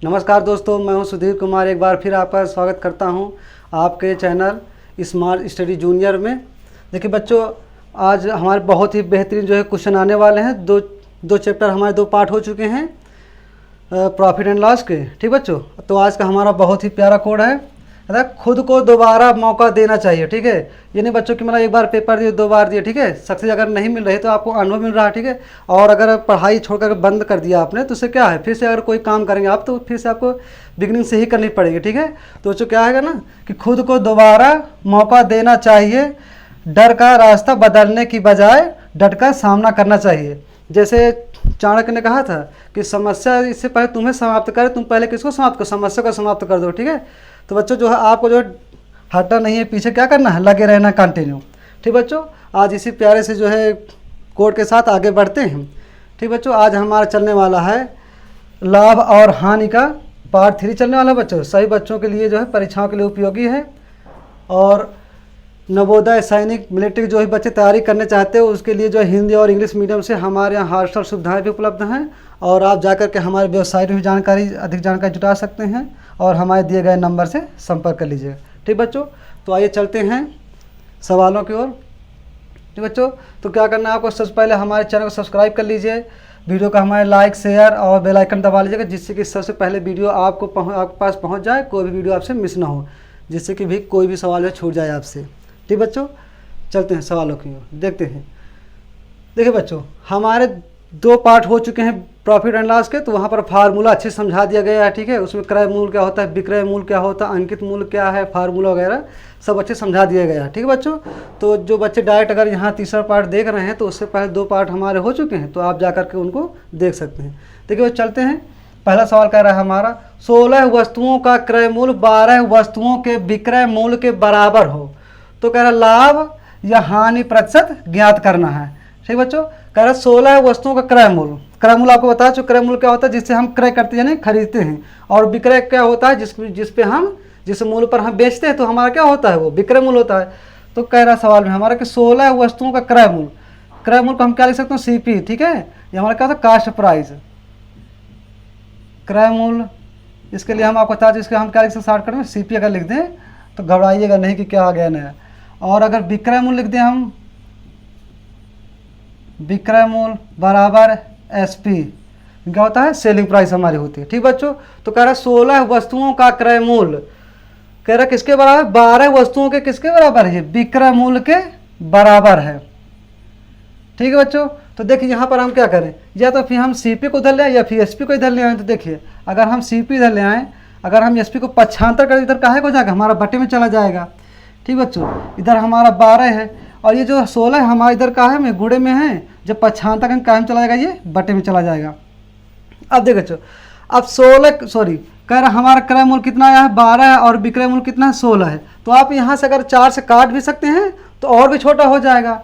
नमस्कार दोस्तों, मैं हूं सुधीर कुमार। एक बार फिर आपका स्वागत करता हूं आपके चैनल स्मार्ट स्टडी जूनियर में। देखिए बच्चों, आज हमारे बहुत ही बेहतरीन जो है क्वेश्चन आने वाले हैं। दो चैप्टर हमारे 2 पार्ट हो चुके हैं प्रॉफिट एंड लॉस के। ठीक बच्चों, तो आज का हमारा बहुत ही प्यारा कोड है, खुद को दोबारा मौका देना चाहिए। ठीक है, ये नहीं बच्चों कि मतलब एक बार पेपर दिए 2 बार दिए। ठीक है, सक्सेस अगर नहीं मिल रही तो आपको अनुभव मिल रहा है। ठीक है, और अगर पढ़ाई छोड़कर बंद कर दिया आपने तो उससे क्या है, फिर से अगर कोई काम करेंगे आप तो फिर से आपको बिगिनिंग से ही करनी पड़ेगी। ठीक है, तो बच्चों क्या है ना कि खुद को दोबारा मौका देना चाहिए, डर का रास्ता बदलने की बजाय डट का सामना करना चाहिए। जैसे चाणक्य ने कहा था कि समस्या इससे पहले तुम्हें समाप्त करे, तुम पहले किसको समाप्त करो, समस्या को समाप्त कर दो। ठीक है, तो बच्चों जो है आपको जो हटना नहीं है, पीछे क्या करना है, लगे रहना कंटिन्यू। ठीक बच्चों, आज इसी प्यारे से जो है कोड के साथ आगे बढ़ते हैं। ठीक बच्चों, आज हमारा चलने वाला है लाभ और हानि का पार्ट 3 चलने वाला है बच्चों। सभी बच्चों के लिए जो है परीक्षाओं के लिए उपयोगी है। और नवोदय, सैनिक, मिलिट्री जो है बच्चे तैयारी करने चाहते हो उसके लिए जो है हिंदी और इंग्लिश मीडियम से हमारे यहाँ हॉस्टल सुविधाएं भी उपलब्ध हैं। और आप जाकर के हमारे वेबसाइट में भी अधिक जानकारी जुटा सकते हैं और हमारे दिए गए नंबर से संपर्क कर लीजिएगा। ठीक बच्चों, तो आइए चलते हैं सवालों की ओर। ठीक बच्चों, तो क्या करना है आपको, सबसे पहले हमारे चैनल को सब्सक्राइब कर लीजिए, वीडियो का हमारे लाइक, शेयर और बेल आइकन दबा लीजिएगा, जिससे कि सबसे पहले वीडियो आपके पास पहुँच जाए, कोई भी वीडियो आपसे मिस ना हो, जिससे कि भी कोई भी सवाल जो छूट जाए आपसे। ठीक बच्चों, चलते हैं सवालों की ओर, देखते हैं। देखिए बच्चों, हमारे 2 पार्ट हो चुके हैं प्रॉफिट एंड लॉस के, तो वहाँ पर फार्मूला अच्छे से समझा दिया गया है। ठीक है, उसमें क्रय मूल्य क्या होता है, विक्रय मूल्य क्या होता है, अंकित मूल्य क्या है, फार्मूला वगैरह सब अच्छे समझा दिया गया है। ठीक है बच्चों, तो जो बच्चे डायरेक्ट अगर यहाँ तीसरा पार्ट देख रहे हैं तो उससे पहले 2 पार्ट हमारे हो चुके हैं, तो आप जा करके उनको देख सकते हैं। देखिए वो चलते हैं। पहला सवाल कह रहा है हमारा 16 वस्तुओं का क्रय मूल्य 12 वस्तुओं के विक्रय मूल्य के बराबर हो, तो कह रहा लाभ या हानि प्रतिशत ज्ञात करना है। ठीक बच्चों, कह रहा 16 वस्तुओं का क्रय मूल्य। क्रय मूल्य आपको बता चुके, क्रय मूल्य क्या होता है, जिससे हम क्रय करते हैं यानी खरीदते हैं, और विक्रय क्या होता है जिस मूल्य पर हम बेचते हैं, तो हमारा क्या होता है, वो विक्रय मूल्य होता है। तो कह रहा सवाल में हमारा कि 16 वस्तुओं का क्रय मूल्य, क्रय मूल्य को हम क्या लिख सकते हैं, सीपी। ठीक है, ये हमारा क्या होता है, कास्ट प्राइस। क्रय मूल्य इसके लिए हम आपको बता दें, इसके हम क्या लिख सकते, शॉर्टकट में सीपी अगर लिख दें तो घबराइएगा नहीं कि क्या आ गया नया। और अगर विक्रय मूल्य लिख दें हम, विक्रय मूल्य बराबर एसपी, क्या होता है, सेलिंग प्राइस हमारी होती है। ठीक बच्चों, तो कह रहा है 16 वस्तुओं का क्रय मूल्य, कह रहा किसके बराबर, 12 वस्तुओं के किसके बराबर है, विक्रय मूल्य के बराबर है। ठीक है बच्चों, तो देखिए यहाँ पर हम क्या करें, या तो फिर हम सीपी को इधर ले आए या फिर एसपी को इधर ले आए। तो देखिए अगर हम सीपी इधर ले आए, अगर हम एसपी को पक्षांतर करें, इधर काहे को जाएगा, हमारा बटे में चला जाएगा। ठीक बच्चों, इधर हमारा 12 है और ये जो 16 हमारा इधर का है में गुणे में है, जब पक्षांतर करें काहे में चला जाएगा, ये बटे में चला जाएगा। अब देखो बच्चों, अब 16 कह रहा हमारा क्रय मूल्य कितना आया है, 12 है, और विक्रय मूल्य कितना है, 16 है। तो आप यहाँ से अगर 4 से काट भी सकते हैं तो और भी छोटा हो जाएगा।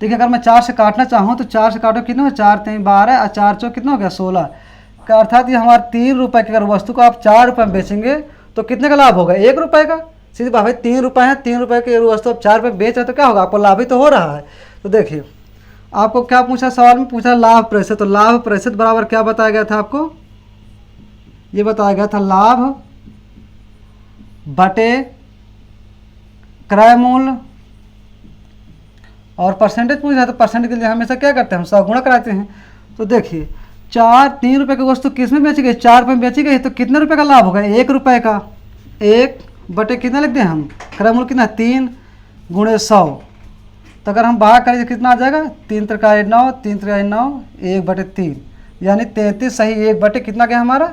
देखिए अगर मैं 4 से काटना चाहूँ तो 4 से काटो कितना हो, 4 3 12 और 4 चौक कितना हो गया, 16 का। अर्थात ये हमारे 3 रुपये की अगर वस्तु को आप 4 रुपये में बेचेंगे तो कितने का लाभ होगा, 1 रुपये का। सीधी बात है, 3 रुपये है, 3 रुपये की वस्तु आप 4 रुपये बेच रहे तो क्या होगा, आपको लाभ ही तो हो रहा है। तो देखिए आपको क्या पूछा सवाल में, पूछा लाभ प्रतिशत। तो लाभ प्रतिशत बराबर क्या बताया गया था आपको, ये बताया गया था लाभ बटे क्रय मूल्य, और परसेंटेज पूछा है तो परसेंटेज के लिए हमेशा क्या करते हैं, हम सगुणा कराते हैं। तो देखिए 3 रुपये की वस्तु किस में बेची गई, 4 रुपये में बेची गई, तो कितने रुपये का लाभ होगा, 1 रुपये का। 1 बटे कितना लिख दें हम, क्रय मूल्य कितना, 3 गुणे 100। तो अगर हम भाग करें तो कितना आ जाएगा, 3 त्रिका 9, 3 त्रिका 9, 1 बटे 3 यानी 33 सही, 1 बटे कितना गया हमारा,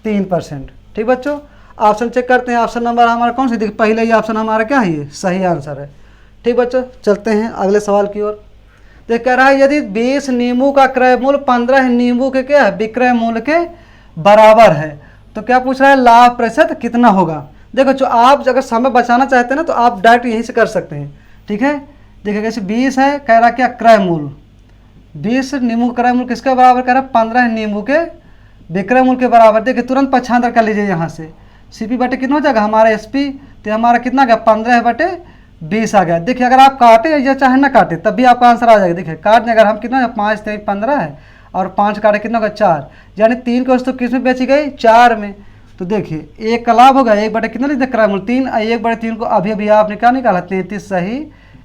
3%। ठीक बच्चों, ऑप्शन चेक करते हैं, ऑप्शन नंबर हमारा कौन सी, देखिए पहले ही ऑप्शन हमारा क्या है, ये सही आंसर है। ठीक बच्चों, चलते हैं अगले सवाल की ओर। देख कह रहा है यदि 20 नींबू का क्रय मूल्य 15 नींबू के क्या है, विक्रय मूल्य के बराबर है, तो क्या पूछ रहा है, लाभ प्रतिशत कितना होगा। देखो जो आप अगर समय बचाना चाहते हैं ना तो आप डायरेक्ट यहीं से कर सकते हैं। ठीक है, देखिए जैसे 20 है, कह रहा क्या क्रय मूल्य, 20 नींबू क्रय मूल्य किसके बराबर, कह रहा 15 नींबू के विक्रय मूल्य के बराबर। देखिए तुरंत पक्षांतर कर लीजिए, यहाँ से सीपी बटे कितना हो जाएगा हमारा एसपी, तो हमारा कितना गया, 15 बटे 20 आ गया। देखिए अगर आप काटे या चाहे ना काटे तब भी आपका आंसर आ जाएगा। देखिए काट दें अगर हम कितना, 5 3 15 है और 5 काटे कितना होगा, 4, यानी 3 की वस्तु किस में बेची गई, 4 में। तो देखिए एक का लाभ होगा, 1/, कितना लिखते क्रय मूल्य 3, 1/3 को अभी अभी आपने क्या निकाला 33 सही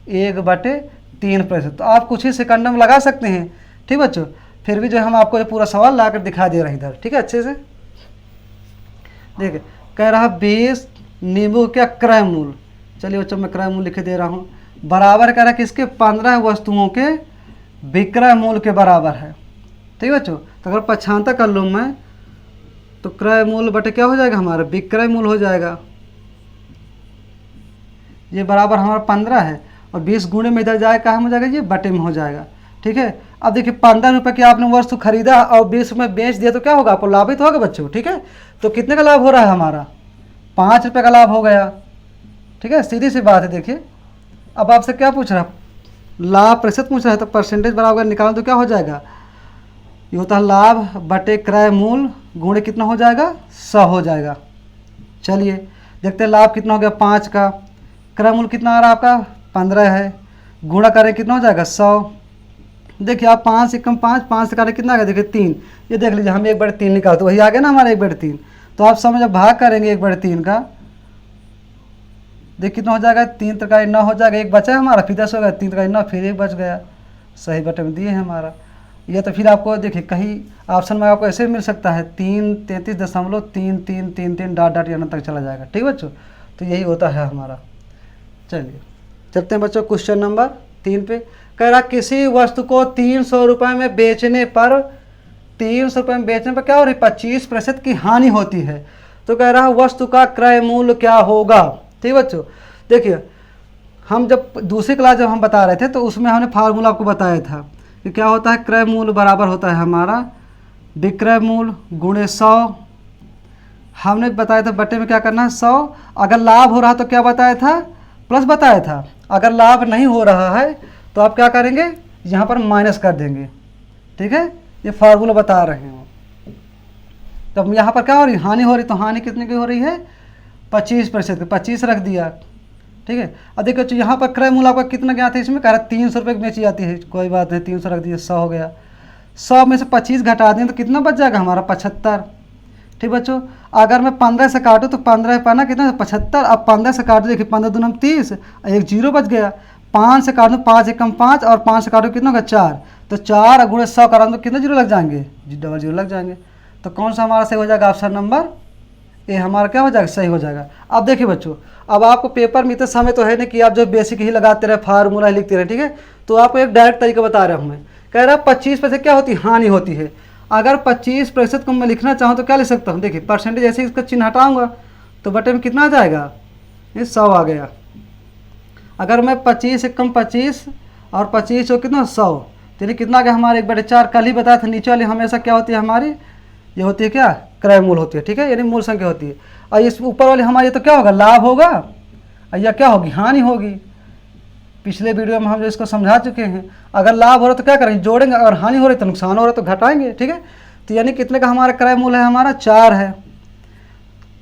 1/3%। तो आप कुछ ही सेकंड में लगा सकते हैं। ठीक बच्चों, फिर भी जो हम आपको ये पूरा सवाल ला कर दिखा दे रहे हैं इधर। ठीक है, अच्छे से देखिए कह रहा 20 नींबू क्या क्रय मूल्य, चलिए बच्चों मैं क्रय मूल्य लिख दे रहा हूँ, बराबर कह रहा है किसके 15 वस्तुओं के विक्रय मूल्य के बराबर है। ठीक है बच्चों, तो अगर पक्षांतर कर लूँ मैं तो क्रय मूल्य बटे क्या हो जाएगा हमारा विक्रय मूल्य हो जाएगा। ये बराबर हमारा 15 है और 20 गुणे में इधर जाएगा कहाँ हो जाएगा, ये बटे में हो जाएगा। ठीक है, अब देखिए 15 रुपये की आपने वस्तु खरीदा और 20 में बेच दिया तो क्या होगा, आपको लाभ ही तो होगा बच्चों। ठीक है, तो कितने का लाभ हो रहा है हमारा 5 रुपये का लाभ हो गया। ठीक है, सीधी सी बात है। देखिए अब आपसे क्या पूछ रहा है, लाभ प्रतिशत पूछ रहा है, तो परसेंटेज बराबर निकालो तो क्या हो जाएगा, ये होता है लाभ बटे क्रय मूल्य गुणे कितना हो जाएगा 100 हो जाएगा। चलिए देखते हैं लाभ कितना हो गया 5 का, क्रय मूल्य कितना आ रहा है आपका 15 है, गुणा करें कितना हो जाएगा 100। देखिए आप 5 से कम 5, 5 से काटे कितना आ गया, देखिए 3, ये देख लीजिए हम 1/3 निकालते तो वही आ गया ना हमारा 1/3। तो आप समझ भाग करेंगे 1/3 का, देख कितना हो जाएगा 3 त्रिकाई 9 हो जाएगा, एक बचा है हमारा, फिर 10 हो गया, 3 त्रिकाई 9 फिर एक बच गया, सही बटे में दिए हैं हमारा। ये तो फिर आपको देखिए कहीं ऑप्शन में आपको ऐसे मिल सकता है 3 33.333 डॉट डॉट यहाँ तक चला जाएगा। ठीक बच्चों, तो यही होता है हमारा। चलिए चलते हैं बच्चों क्वेश्चन नंबर 3 पे। कह रहा किसी वस्तु को 300 रुपये में बेचने पर 300 रुपये में बेचने पर क्या हो रही 25% की हानि होती है। तो कह रहा वस्तु का क्रय मूल्य क्या होगा। ठीक बच्चों, देखिए हम जब दूसरी क्लास जब हम बता रहे थे तो उसमें हमने फार्मूला आपको बताया था कि क्या होता है, क्रय मूल्य बराबर होता है हमारा विक्रय मूल्य गुणे 100। हमने बताया था बटे में क्या करना है 100, अगर लाभ हो रहा तो क्या बताया था प्लस बताया था, अगर लाभ नहीं हो रहा है तो आप क्या करेंगे यहाँ पर माइनस कर देंगे। ठीक है, ये फार्मूला बता रहे हैं। तब यहाँ पर क्या हो रही हानि हो रही, तो हानि कितने की हो रही है 25% की, 25 रख दिया। ठीक है, अब देखो यहाँ पर क्रय मूल्य आपका कितना गया था, इसमें कह रहा 300 रुपये की बेची जाती है, कोई बात नहीं 300 रख दिया 100 हो गया, 100 में से 25 घटा दें तो कितना बच जाएगा हमारा 75। ठीक बच्चों, अगर मैं 15 से काटूँ तो 15 पाना कितना 75, अब 15 से काटूँ देखिए 15 दूनी 30, एक जीरो बच गया, 5 से काटूँ 5 एकम 5 और 5 से काटूँ कितना होगा 4, तो 4 गुणे 100 करा तो कितने जीरो लग जाएंगे, डबल जीरो लग जाएंगे। तो कौन सा हमारा सही हो जाएगा, ऑप्शन नंबर ए हमारा क्या हो जाएगा सही हो जाएगा। अब देखिए बच्चों, अब आपको पेपर में इतना समय तो है नहीं कि आप जो बेसिक ही लगाते रहे फार्मूला लिखते रहे। ठीक है, तो आपको एक डायरेक्ट तरीका बता रहा हूँ मैं। कह रहा 25% क्या होती है हानि होती है। अगर 25% को मैं लिखना चाहूँ तो क्या लिख सकता हूँ, देखिए परसेंटेज ऐसे इसका चिन्ह हटाऊँगा तो बटे में कितना आ जाएगा, ये 100 आ गया। अगर मैं 25 से कम 25 और 25 हो कितना 100, तो कितना आ गया हमारे 1/4। कल ही बताया था नीचे वाली हमेशा क्या होती है हमारी, ये होती है क्या क्रय मूल्य होती है। ठीक है, यानी मूल संख्या होती है, और इस ऊपर वाली हमारी तो क्या होगा लाभ होगा, या क्या होगी हानि होगी। पिछले वीडियो में हम जो इसको समझा चुके हैं, अगर लाभ हो रहा तो क्या करेंगे जोड़ेंगे, अगर हानि हो रही तो नुकसान हो रहा तो घटाएंगे। ठीक है, तो यानी कितने का हमारा क्रय मूल्य है हमारा 4 है।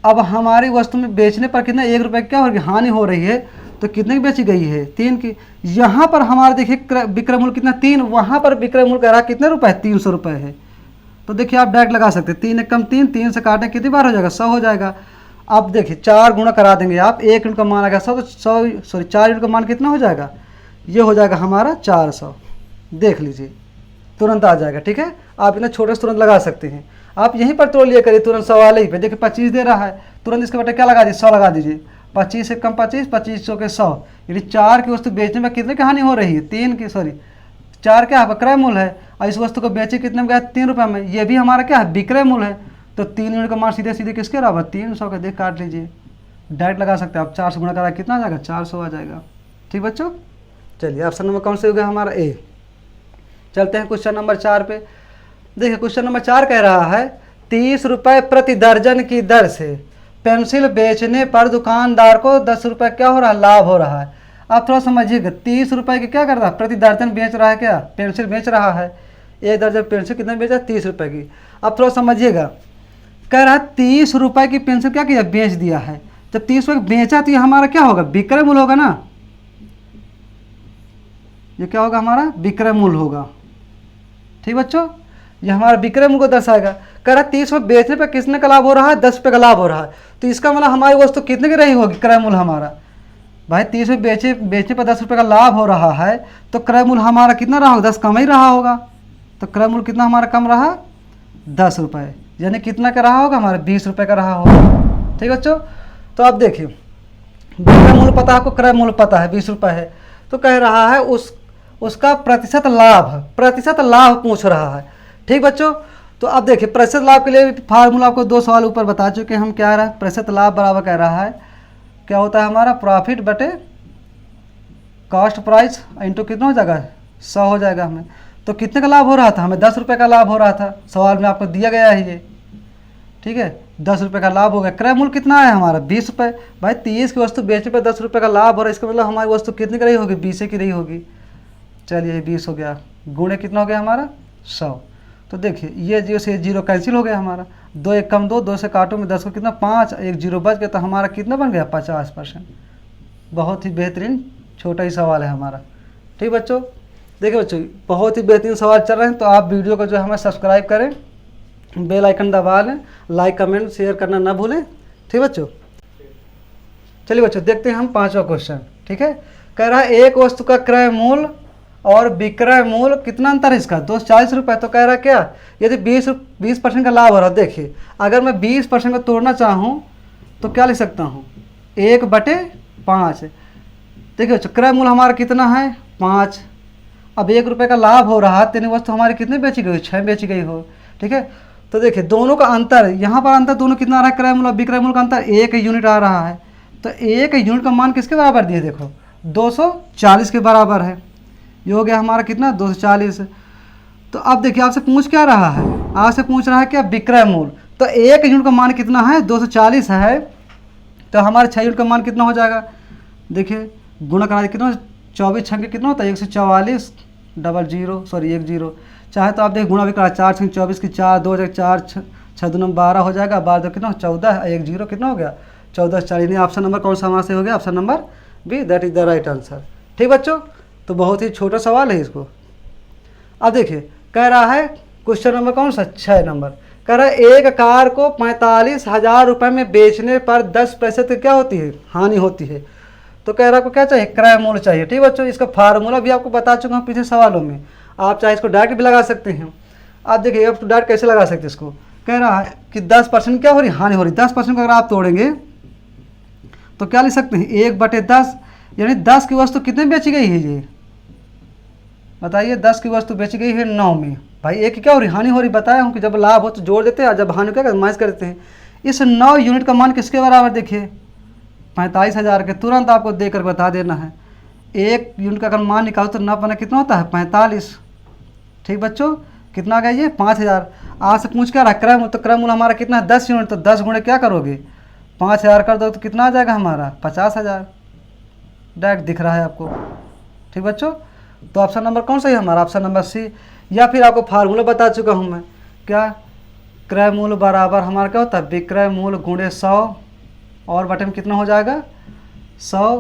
अब हमारी वस्तु में बेचने पर कितना 1 रुपये क्या हो रही हानि हो रही है, तो कितने की बेची गई है 3 की। यहाँ पर हमारा देखिए विक्रय मूल्य कितना 3, वहाँ पर विक्रय मूल्य कह रहा कितने रुपये 300 रुपये है। तो देखिए आप डायरेक्ट लगा सकते हैं 3 एकम 3, 3 से काटें कितनी बार हो जाएगा 100 हो जाएगा। अब देखिए 4 गुणा करा देंगे आप, 1 यूनिट का मान आ गया 100, तो 4 यूनिट का मान कितना हो जाएगा, ये हो जाएगा हमारा 400। देख लीजिए तुरंत आ जाएगा। ठीक है, आप इतना छोटे से तुरंत लगा सकते हैं। आप यहीं पर तोड़ लिया करिए तुरंत सवाल ही पे, देखिए 25 दे रहा है, तुरंत इसके बटे क्या लगा दीजिए 100 लगा दीजिए, 25 से कम 25, 25 के 100, यानी 4 की वस्तु बेचने में कितने की हानि हो रही है 3 की, 4 क्या है क्रय मूल्य है, और इस वस्तु को बेचे कितने में गया 3 रुपये में, ये भी हमारा क्या है विक्रय मूल्य है। तो 3 यूनिट का मान सीधे सीधे किसके बराबर 300 का, देख काट लीजिए डायरेक्ट लगा सकते हैं आप, 4 से गुणा करा कितना आ जाएगा 400 आ जाएगा। ठीक बच्चों, चलिए ऑप्शन नंबर कौन से हो गया हमारा ए। चलते हैं क्वेश्चन नंबर 4 पे। देखिए क्वेश्चन नंबर 4 कह रहा है 30 रुपये प्रति दर्जन की दर से पेंसिल बेचने पर दुकानदार को 10 रुपये क्या हो रहा है लाभ हो रहा है। आप थोड़ा समझिएगा 30 रुपये की क्या कर रहा है प्रति दर्जन बेच रहा है, क्या पेंसिल बेच रहा है, एक दर्जन पेंसिल कितने बेचा 30 रुपये की। अब थोड़ा समझिएगा, कह रहा है 30 रुपये की पेंसिल क्या किया बेच दिया है, जब 30 रुपये बेचा तो ये हमारा क्या होगा विक्रय मूल्य होगा ना, ये क्या होगा हमारा विक्रय मूल्य होगा। ठीक बच्चों, ये हमारा विक्रय मूल्य को दर्शाएगा। कह रहा है 30 में बेचने पर कितने का लाभ हो रहा है, 10 रुपये का लाभ हो रहा है। तो इसका मतलब हमारी वस्तु कितने की रही होगी क्रय मूल्य हमारा, भाई 30 में बेचने पर 10 रुपये का लाभ हो रहा है, तो क्रय मूल्य हमारा कितना रहा होगा, 10 कम ही रहा होगा। तो क्रय मूल्य कितना हमारा कम रहा, 10 रुपये, यानी कितना का रहा होगा हमारा, 20 रुपये का रहा होगा। ठीक बच्चों, तो अब देखिए विक्रय मूल्य पता है आपको, क्रय मूल्य पता है 20 रुपये है, तो कह रहा है उसका प्रतिशत लाभ पूछ रहा है। ठीक बच्चों, तो अब देखिए प्रतिशत लाभ के लिए फार्मूला आपको 2 सवाल ऊपर बता चुके हैं हम। क्या रहा है, प्रतिशत लाभ बराबर कह रहा है क्या होता है हमारा, प्रॉफिट बटे कॉस्ट प्राइस इंटू कितना हो जाएगा, 100 हो जाएगा हमें। तो कितने का लाभ हो रहा था, हमें 10 रुपये का लाभ हो रहा था, सवाल में आपको दिया गया है ये। ठीक है, 10 रुपये का लाभ हो गया। क्रय मूल्य कितना है हमारा, 20 रुपये। भाई 30 की वस्तु बेचने पर 10 रुपये का लाभ हो रहा है, इसका मतलब हमारी वस्तु कितनी की रही होगी, 20 की रही होगी। चलिए 20 हो गया, गुणे कितना हो गया हमारा, 100। तो देखिए ये 0 से 0 कैंसिल हो गया हमारा, 2 एक कम 2 से काटो में 10 को कितना 5, 1 0 बच गया, तो हमारा कितना बन गया 50%। बहुत ही बेहतरीन छोटा ही सवाल है हमारा। ठीक बच्चों, देखिए बच्चों बहुत ही बेहतरीन सवाल चल रहे हैं, तो आप वीडियो को जो है हमें सब्सक्राइब करें, बेल आइकन दबा लें, लाइक कमेंट शेयर करना ना भूलें। ठीक बच्चों, चलिए बच्चों देखते हैं हम 5वां क्वेश्चन। ठीक है, कह रहा है एक वस्तु का क्रय मूल्य और विक्रय मूल्य कितना अंतर है इसका, 240 रुपये। तो कह रहा है क्या, यदि 20% का लाभ हो रहा है, देखिए अगर मैं 20% को तोड़ना चाहूँ तो क्या लिख सकता हूँ, 1/5। देखिए बच्चों क्रय मूल्य हमारा कितना है, 5। अब 1 रुपये का लाभ हो रहा है, तेनी वस्तु हमारी कितनी बेची गई, 6 बेची गई हो। ठीक है, तो देखिए दोनों का अंतर, यहाँ पर अंतर दोनों कितना आ रहा है, क्रय मूल्य और विक्रय मूल्य का अंतर 1 यूनिट आ रहा है। तो 1 यूनिट का मान किसके बराबर दिए, देखो 240 के बराबर है। ये हो गया हमारा कितना, 240। तो अब देखिए आपसे पूछ क्या रहा है, आपसे पूछ रहा है क्या, विक्रय मूल्य। तो 1 यूनिट का मान कितना है, 240 है, तो हमारे 6 यूनिट का मान कितना हो जाएगा, देखिए गुणा करा कितना, 24 छंगे कितना होता है, 144 1 0। चाहे तो आप देखिए गुणा भी करा, 4 छंगे 24 की 4, 2 4 6 2 12 हो जाएगा, 12 कितना 14, 1 0 कितना हो गया 14 40। ऑप्शन नंबर कौन सा हमारा से हो गया, option number B, that is the right answer. ठीक बच्चों, तो बहुत ही छोटा सवाल है इसको। अब देखिए कह रहा है क्वेश्चन नंबर कौन सा, 6 नंबर, कह रहा है एक कार को 45,000 रुपये में बेचने पर 10% क्या होती है, हानि होती है। तो कह रहा है आपको क्या चाहिए, क्रय मूल्य चाहिए। ठीक बच्चों, इसका फार्मूला भी आपको बता चुका हूँ पिछले सवालों में, आप चाहे इसको डायरेक्ट भी लगा सकते हैं। आप देखिए अब डायरेक्ट कैसे लगा सकते हैं इसको, कह रहा है कि 10% क्या हो रही, हानि हो रही। 10% को अगर आप तोड़ेंगे तो क्या लिख सकते हैं, 1/10, यानी 10 की वस्तु कितने बेची गई है, ये बताइए 10 की वस्तु बेची गई है 9 में। भाई एक की क्या हो रही, हानि हो रही। बताया हूँ कि जब लाभ हो तो जोड़ देते हैं, और जब हानि क्या माइनस कर देते हैं। इस 9 यूनिट का मान किसके बराबर, देखिए 45,000 के, तुरंत आपको देकर बता देना है। 1 यूनिट का अगर मान निकालो तो 9 पन्ना कितना होता है, 45। ठीक बच्चों, कितना आ गया ये 5,000। आपसे पूछ क्या रहा क्रय मूल्य, तो क्रय मूल्य हमारा कितना है 10 यूनिट, तो 10 गुणे क्या करोगे 5,000 कर दो तो कितना आ जाएगा हमारा 50,000। डायरेक्ट दिख रहा है आपको। ठीक बच्चों, तो ऑप्शन नंबर कौन सा है हमारा, ऑप्शन नंबर सी। या फिर आपको फार्मूला बता चुका हूँ मैं, क्या क्रय मूल्य बराबर हमारा क्या होता है, विक्रय मूल्य गुणे 100, और बटे में कितना हो जाएगा 100।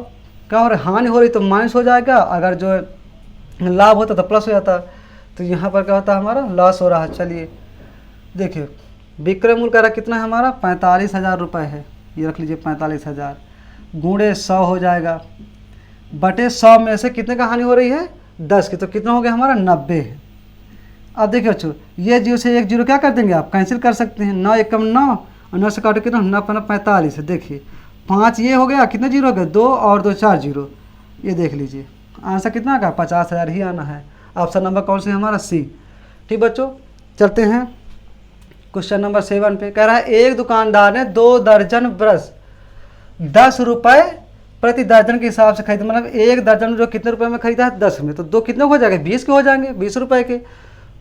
क्या हो रहा है, हानि हो रही तो माइनस हो जाएगा, अगर जो लाभ होता तो प्लस हो जाता। तो यहाँ पर क्या होता है हमारा लॉस हो रहा है। चलिए देखिए विक्रय मूल्य कह रहा कितना है हमारा 45,000 रुपये है, ये रख लीजिए 45,000 गुणे 100 हो जाएगा, बटे 100 में से कितने का हानि हो रही है 10 की, तो कितना हो गया हमारा 90 है। अब देखिए बच्चों ये 0 से 1 0 क्या कर देंगे आप, कैंसिल कर सकते हैं। 9 1 9, और 9 से काटो कितना 9 5 45 है। देखिए 5 ये हो गया, कितने 0 हो गए 2 और 2 4 0, ये देख लीजिए आंसर कितना का 50,000 ही आना है। ऑप्शन नंबर कौन से हमारा सी। ठीक बच्चों, चलते हैं क्वेश्चन नंबर 7 पे। कह रहा है एक दुकानदार ने 2 दर्जन ब्रश 10 रुपये प्रति दर्जन के हिसाब से खरीदा, मतलब 1 दर्जन जो कितने रुपए में खरीदा है 10 में, तो 2 कितने हो जाएंगे 20 के हो जाएंगे, 20 रुपये के।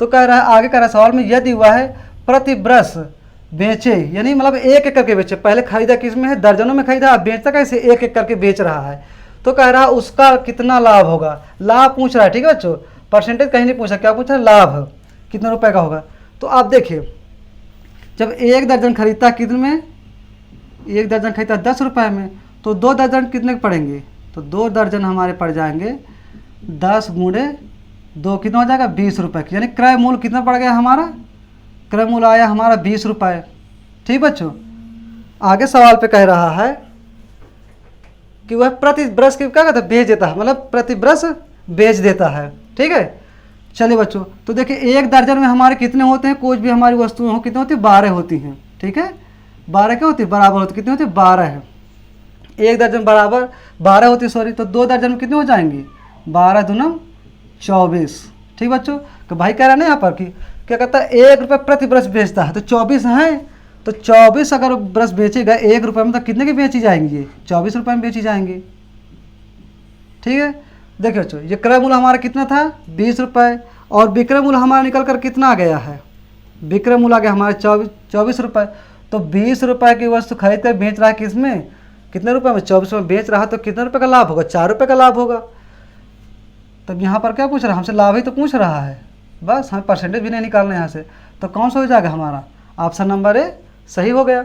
तो कह रहा है आगे कह रहा है सवाल में यदि वह है प्रति ब्रश बेचे, यानी मतलब 1 करके बेचे, पहले खरीदा किस में है दर्जनों में खरीदा, अब बेचता कैसे 1 करके बेच रहा है। तो कह रहा है उसका कितना लाभ होगा, लाभ पूछ रहा है। ठीक है बच्चों, परसेंटेज कहीं नहीं पूछा, क्या पूछा लाभ कितने रुपए का होगा। तो आप देखिए जब 1 दर्जन खरीदता है कितने में, 1 दर्जन खरीदता है 10 रुपये में, तो 2 दर्जन कितने के पड़ेंगे, तो 2 दर्जन हमारे पड़ जाएंगे 10 गुणे 2 कितना हो जाएगा 20 रुपये की, यानी क्रय मूल्य कितना पड़ गया हमारा क्रय मूल्य आया हमारा 20 रुपये। ठीक बच्चों, आगे सवाल पे कह रहा है कि वह प्रति ब्रश की क्या कहता है, बेच देता है, मतलब प्रति ब्रश बेच देता है। ठीक है, चलिए बच्चों, तो देखिए 1 दर्जन में हमारे कितने होते हैं, कोई भी हमारी वस्तुएं हो कितनी होती है, 12 होती हैं। ठीक है, 12 क्या होती है, बराबर होती है, कितनी होती है, 12 है। 1 दर्जन बराबर 12 होती है, सॉरी, तो 2 दर्जन में कितनी हो जाएंगी, 12 दूना 24। ठीक बच्चों, तो भाई कह रहा है ना यहाँ पर कि क्या कहता है 1 रुपये प्रति ब्रश बेचता है, तो 24 है, तो 24 अगर ब्रश बेचेगा 1 रुपये में, तो कितने की बेची जाएंगी, ये 24 रुपये में बेची जाएंगी। ठीक है, देखिए बच्चों, ये क्रय मूल्य हमारा कितना था, 20 रुपये, और विक्रय मूल्य हमारा निकल कर कितना आ गया है, विक्रय मूल्य आ गया हमारे 24 रुपये। तो 20 रुपये की वस्तु खरीद कर बेच रहा है किसमें, कितने रुपये में, 24 में बेच रहा है, तो कितने रुपये का लाभ होगा, 4 रुपये का लाभ होगा। तब यहाँ पर क्या पूछ रहा है हमसे, लाभ ही तो पूछ रहा है, बस हमें परसेंटेज भी नहीं निकालना यहाँ से। तो कौन सा हो जाएगा हमारा, ऑप्शन नंबर ए सही हो गया।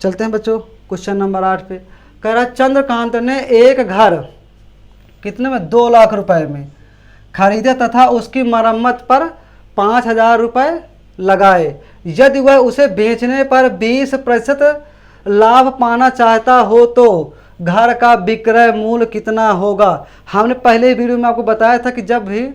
चलते हैं बच्चों क्वेश्चन नंबर 8 पे। कह रहा चंद्रकांत ने एक घर कितने में, 2 लाख रुपए में खरीदे तथा उसकी मरम्मत पर 5,000 रुपये लगाए। यदि वह उसे बेचने पर 20% लाभ पाना चाहता हो तो घर का विक्रय मूल्य कितना होगा। हमने पहले वीडियो में आपको बताया था कि जब भी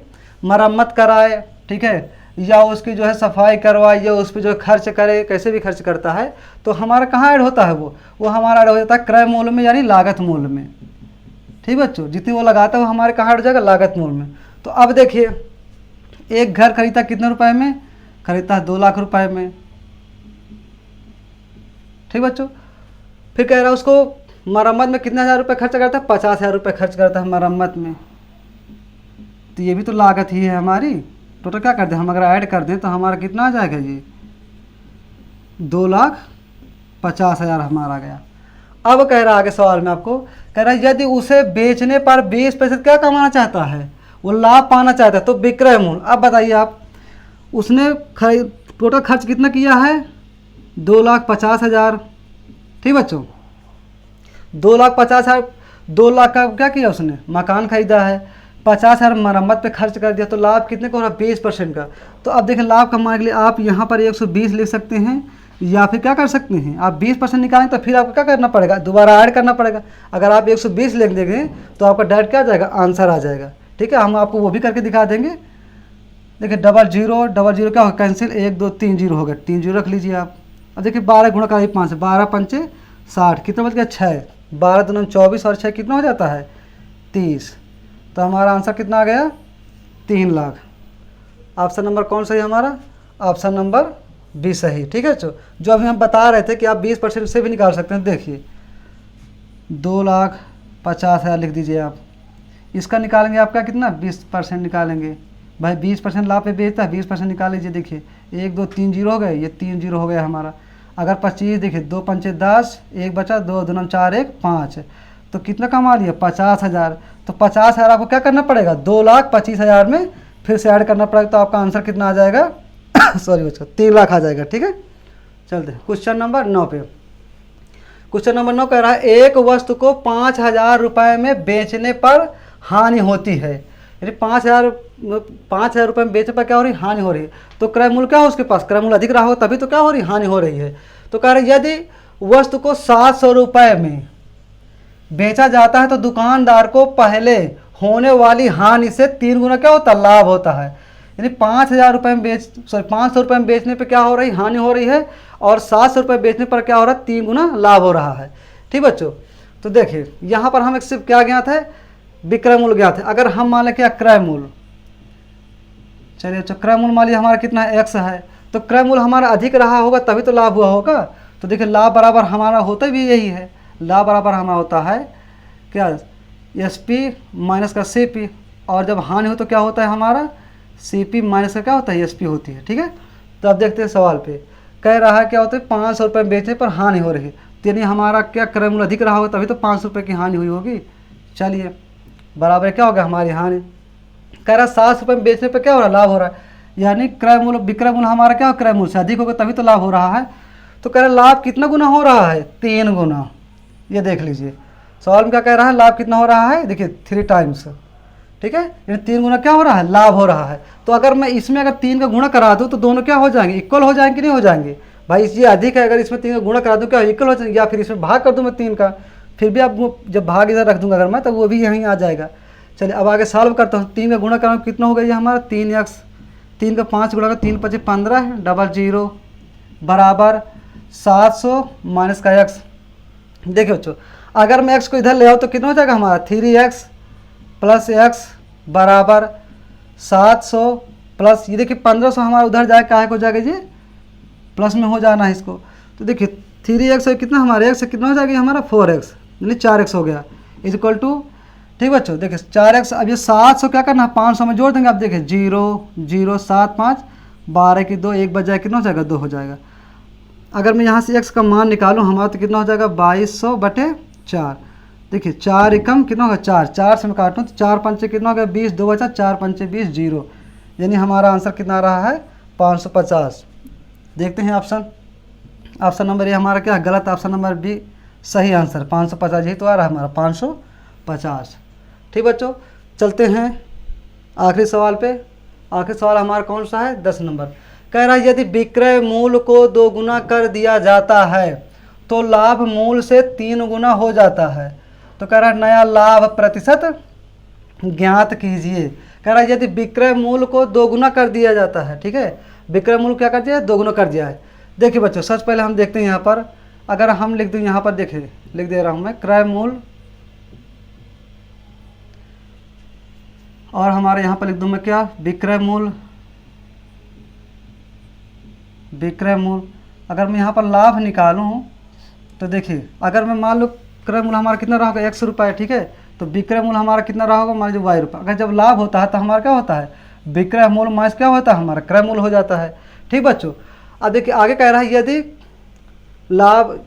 मरम्मत कराए, ठीक है, या उसकी जो है सफाई करवाए, या उस पर जो खर्च करे, कैसे भी खर्च करता है, तो हमारा कहाँ ऐड होता है, वो हमारा ऐड हो जाता है क्रय मूल्य में, यानी लागत मूल्य में। ठीक बच्चों, जितनी वो लगाता है वो हमारे कहाँ ऐड हो जाएगा, लागत मूल्य में। तो अब देखिए, एक घर खरीदता कितने रुपए में, खरीदता है 2 लाख रुपए में। ठीक बच्चों, फिर कह रहा है उसको मरम्मत में कितने हज़ार रुपये खर्च करता है, 50,000 रुपये खर्च करता है मरम्मत में। तो ये भी तो लागत ही है हमारी। टोटल क्या कर दें हम, अगर ऐड कर दें तो हमारा कितना आ जाएगा, ये 2,50,000 हमारा गया। अब कह रहा है आगे सवाल में आपको, कह रहा है यदि उसे बेचने पर 20% क्या कमाना चाहता है, वो लाभ पाना चाहता है, तो विक्रय मूल्य। अब बताइए आप, उसने टोटल खर्च कितना किया है, 2,50,000। ठीक बच्चों, 2,50,000, 2 लाख का क्या किया उसने, मकान खरीदा है, 50,000 मरम्मत पे खर्च कर दिया, तो लाभ कितने का हो रहा है, 20% का। तो अब देखें लाभ कमाने के लिए आप यहाँ पर 120 लिख सकते हैं, या फिर क्या कर सकते हैं, आप 20% निकालें तो फिर आपको क्या करना पड़ेगा, दोबारा ऐड करना पड़ेगा। अगर आप 120 लिख देंगे तो आपका डायरेक्ट क्या आ जाएगा, आंसर आ जाएगा। ठीक है, हम आपको वो भी करके दिखा देंगे। देखिए 00 क्या होगा, कैंसिल, 1 2 3 0 हो गया, 3 0 रख लीजिए आप। अब देखिए 12 गुणा का 5, 12 पंचे 60, कितना बच गया, 6, 12 दूना 24 और 6 कितना हो जाता है, 30। तो हमारा आंसर कितना आ गया, 3 लाख। ऑप्शन नंबर कौन सही हमारा, ऑप्शन नंबर बी सही। ठीक है, जो अभी हम बता रहे थे कि आप 20% से भी निकाल सकते हैं। देखिए 2,50,000 लिख दीजिए आप, इसका निकालेंगे आपका कितना, 20% निकालेंगे। भाई 20% लाभ पे बेचता है, 20% निकाल लीजिए। देखिए 1 2 3 0 हो गए, ये 3 0 हो गया हमारा। अगर 25, देखिए 2 पंचे 10, 1 बचा, 2 दूना 4 1 5, तो कितना कमा लिया, 50,000। तो 50,000 आपको क्या करना पड़ेगा, 2,25,000 में फिर से ऐड करना पड़ेगा, तो आपका आंसर कितना आ जाएगा सॉरी बच्चों, 3 लाख आ जाएगा। ठीक है, चलते हैं क्वेश्चन नंबर 9 पे। क्वेश्चन नंबर 9 कह रहा है एक वस्तु को 5,000 रुपये में बेचने पर हानि होती है, यानी 5,000 रुपये में बेचने पर क्या हो रही है, हानि हो रही है। तो क्रय मूल्य क्या हो उसके पास, क्रय मूल्य अधिक रहा हो तभी तो क्या हो रही है, हानि हो रही है। तो कह रहे यदि वस्तु को 700 रुपये में बेचा जाता है तो दुकानदार को पहले होने वाली हानि से 3 गुना क्या होता है, लाभ होता है। यानी 5,000 रुपये में 500 रुपये में बेचने पे क्या हो रही है, हानि हो रही है, और 700 रुपये बेचने पर क्या हो रहा है, 3 गुना लाभ हो रहा है। ठीक बच्चों, तो देखिए यहाँ पर हम सिर्फ क्या ज्ञात है, विक्रय मूल्य ज्ञात है। अगर हम मान लें क्या, क्रय मूल्य, चलिए अच्छा, क्रय मूल्य मान लिया हमारा कितना है, x है, तो क्रय मूल्य हमारा अधिक रहा होगा तभी तो लाभ हुआ होगा। तो देखिए लाभ बराबर हमारा होता भी यही है, लाभ बराबर हमारा होता है क्या, SP माइनस का CP, और जब हानि हो तो क्या होता है हमारा, CP माइनस का क्या होता है, SP होती है। ठीक है, तो अब देखते हैं सवाल पे, कह रहा है क्या होता है, 500 रुपये बेचने पर हानि हो रही है, तो यानी हमारा क्या क्रय मूल्य अधिक रहा होगा तभी तो 500 रुपये की हानि हुई होगी। चलिए बराबर क्या हो गया हमारी हानि। कह रहा है 700 रुपये में बेचने पर क्या हो रहा है, लाभ हो रहा है, यानी क्रय मूल्य विक्रय मूल्य हमारा क्या क्रय मूल्य से अधिक होगा तभी तो लाभ हो रहा है। तो कह रहा है लाभ कितना गुना हो रहा है, 3 गुना। ये देख लीजिए सवाल में क्या कह रहा है, लाभ कितना हो रहा है, देखिए 3 टाइम्स, ठीक है, यानी 3 गुना क्या हो रहा है, लाभ हो रहा है। तो अगर मैं इसमें अगर 3 का गुणा करा दूँ तो दोनों क्या हो जाएंगे, इक्वल हो जाएंगे कि नहीं हो जाएंगे भाई। ये अधिक है, अगर इसमें 3 का गुणा करा दूँ क्या इक्वल हो जाएंगे, या फिर इसमें भाग कर दूँ मैं 3 का, फिर भी आप जब भाग इधर रख दूंगा अगर मैं, तो वो भी यहीं आ जाएगा। चलिए अब आगे सॉल्व करता हूँ। 3 का गुणा कराऊँ कितना होगा ये हमारा 3x, 3 का 5 गुणा का 3 × 5 = 15 डबल 0 बराबर 700 माइनस का x। देखिए बच्चों, अगर मैं x को इधर ले आऊँ तो कितना हो जाएगा हमारा 3x प्लस x बराबर 700 प्लस ये देखिए 1500 हमारा उधर जाएगा, क्या हो जाएगा ये प्लस में हो जाना है इसको। तो देखिए 3x कितना हमारे x कितना हो जाएगा हमारा 4x, यानी 4x हो गया इज इक्वल टू, ठीक बच्चों देखिए 4x। अब ये 700 क्या करना है 500 में जोड़ देंगे। आप देखिए 0 0 7 5 12 की 2 1 बच जाएगा, कितना हो जाएगा 2 हो जाएगा। अगर मैं यहाँ से x का मान निकालूँ हमारा तो कितना हो जाएगा 2200/4। देखिए 4 एकम कितना होगा 4, 4 से मैं काटूँ तो 4 पंचे कितना हो गया 20, 2 बचा 4 पंचे 20 0, यानी हमारा आंसर कितना आ रहा है 550। देखते हैं ऑप्शन नंबर ए हमारा क्या गलत, ऑप्शन नंबर बी सही आंसर 550 यही तो आ रहा है हमारा 550। ठीक बच्चों, चलते हैं आखिरी सवाल पे। आखिरी सवाल हमारा कौन सा है 10 नंबर। कह रहा है यदि विक्रय मूल्य को 2 गुना कर दिया जाता है तो लाभ मूल्य से 3 गुना हो जाता है। तो कह रहा है नया लाभ प्रतिशत ज्ञात कीजिए। कह रहा है यदि विक्रय मूल्य को 2 गुना कर दिया जाता है, ठीक है, विक्रय मूल्य क्या कर दिया है 2 गुना कर दिया है। देखिए बच्चों सबसे पहले हम देखते हैं यहाँ पर, अगर हम लिख दें यहाँ पर, देखिए लिख दे रहा हूँ मैं क्रय मूल्य, और हमारे यहाँ पर लिख दूँ मैं क्या विक्रय मूल्य। विक्रय मूल्य अगर मैं यहाँ पर लाभ निकालूँ तो देखिए अगर मैं मान लो क्रय मूल्य हमारा कितना रहा होगा 100 रुपये, ठीक है, तो विक्रय मूल्य हमारा कितना रहा होगा मान लीजिए y रुपये। अगर जब लाभ होता है तो हमारा क्या होता है विक्रय मूल्य माइनस क्या होता है हमारा क्रय मूल्य हो जाता है। ठीक बच्चों, अब देखिए आगे कह रहा है यदि लाभ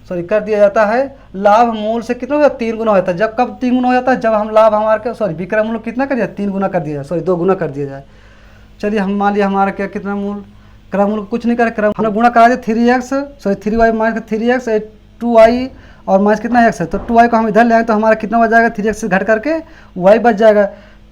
कर दिया जाता है लाभ मूल्य से कितना हो जाता है 3 गुना होता है। जब कब 3 गुना हो जाता है जब हम लाभ हमारे विक्रय मूल्य कितना कर दिया 3 गुना कर दिया जाए, 2 गुना कर दिया जाए। चलिए हम मान लिया हमारा क्या कितना मूल्य, क्रय मूल्य कुछ नहीं करे, क्रय हमने गुणा करा दिया 3y माइनस 3x 2y और माइनस कितना x है, तो 2y को हम इधर ले आए तो हमारा कितना बच जाएगा 3x से घट करके y बच जाएगा,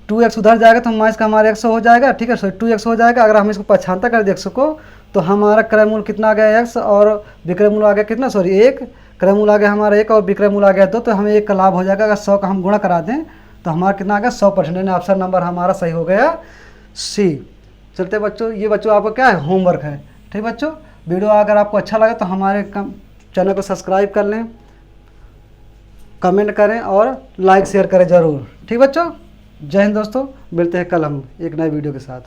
2x उधर जाएगा तो माइनस का हमारा x हो जाएगा, ठीक है, 2x हो जाएगा। अगर हम इसको पछानता कर दें x को तो हमारा क्रय मूल्य कितना आ गया x और विक्रय मूल्य आ गया कितना 1, क्रय मूल्य आ गया हमारा 1 और विक्रय मूल्य आ गया 2, तो हमें 1 का लाभ हो जाएगा। अगर 100 का हम गुणा करा दें तो हमारा कितना आ गया 100%। ऑप्शन नंबर हमारा सही हो गया सी। चलते बच्चों, ये बच्चों आपको क्या है होमवर्क है। ठीक बच्चों, वीडियो अगर आपको अच्छा लगे तो हमारे चैनल को सब्सक्राइब कर लें, कमेंट करें और लाइक शेयर करें ज़रूर। ठीक बच्चों, जय हिंद दोस्तों, मिलते हैं कल हम एक नए वीडियो के साथ।